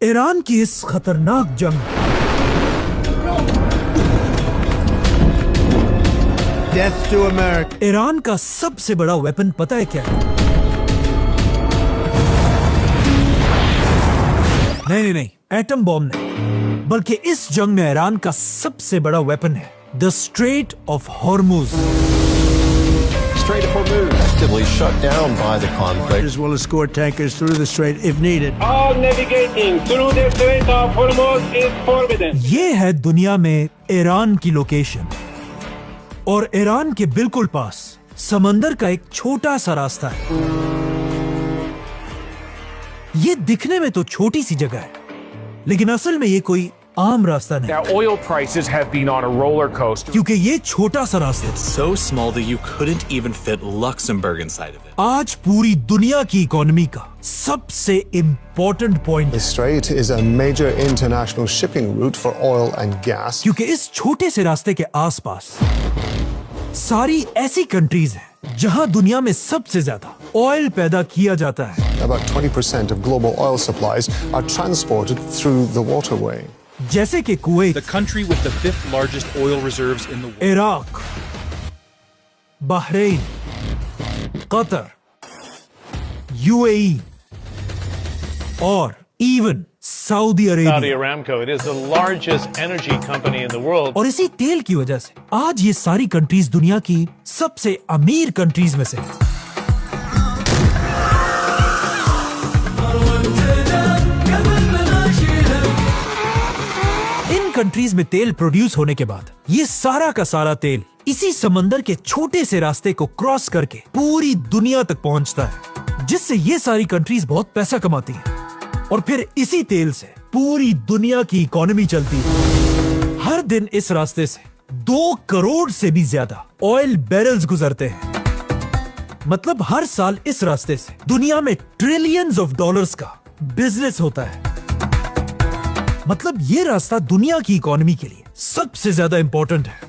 Iran की इस खतरनाक जंग Death to America. ईरान का सबसे बड़ा वेपन पता है क्या है? नहीं, एटम बॉम्ब नहीं, बल्कि इस जंग में ईरान का सबसे बड़ा वेपन है the straight of Hormuz. Strait of Hormuz actively shut down by the conflict. As well as escort tankers through the strait if needed. All navigating through the Strait of Hormuz is forbidden. ये है दुनिया में Iran की location, और Iran के बिल्कुल पास समंदर का एक छोटा सा रास्ता है। ये दिखने में तो छोटी सी जगह है, लेकिन असल में ये कोई आम रास्ता नहीं, Now, oil prices have been on a roller coaster. क्योंकि ये छोटा सा रास्ता है। So small that you couldn't even fit Luxembourg inside of it. आज पूरी दुनिया की इकोनॉमी का सबसे इम्पोर्टेंट पॉइंट The है, strait is a major international shipping route for oil and gas. क्योंकि इस छोटे से रास्ते के आसपास सारी ऐसी कंट्रीज हैं जहां दुनिया में सबसे ज्यादा ऑयल पैदा किया जाता है। About 20% of global oil supplies are transported through the waterway. जैसे कि Kuwait, The country with the 5th largest oil reserves in the world. Iraq, Bahrain, Qatar, UAE और even Saudi Saudi Arabia. Aramco. It is the largest energy company in the world. और इसी तेल की वजह से आज ये सारी कंट्रीज दुनिया की सबसे अमीर कंट्रीज में से हैं। इन कंट्रीज में तेल प्रोड्यूस होने के बाद ये सारा का सारा तेल इसी समंदर के छोटे से रास्ते को क्रॉस करके पूरी दुनिया तक पहुंचता है, जिससे ये सारी कंट्रीज बहुत पैसा कमाती हैं, और फिर इसी तेल से पूरी दुनिया की इकोनॉमी चलती है। हर दिन इस रास्ते से 2 करोड़ से भी ज्यादा ऑयल बैरल्स गुजरते हैं। मतलब हर साल इस रास्ते से दुनिया में ट्रिलियंस ऑफ डॉलर्स का बिजनेस होता है। मतलब ये रास्ता दुनिया की इकोनॉमी के लिए सबसे ज्यादा इंपॉर्टेंट है।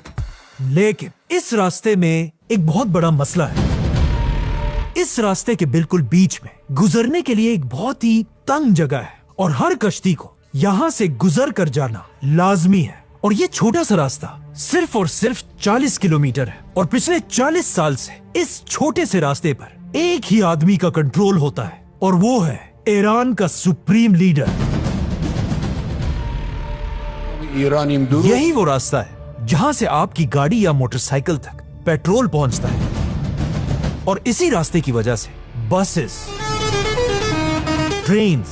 लेकिन इस रास्ते में एक बहुत बड़ा मसला है। इस रास्ते के बिल्कुल बीच में गुजरने के लिए एक बहुत ही तंग जगह है, और हर कश्ती को यहां से गुजर कर जाना लाजमी है। और ये छोटा सा रास्ता सिर्फ और सिर्फ 40 किलोमीटर है, और पिछले 40 साल से इस छोटे से रास्ते पर एक ही आदमी का कंट्रोल होता है, और वो है ईरान का सुप्रीम लीडर। यही वो रास्ता है जहां से आपकी गाड़ी या मोटरसाइकिल तक पेट्रोल पहुंचता है, और इसी रास्ते की वजह से बसेस, ट्रेन्स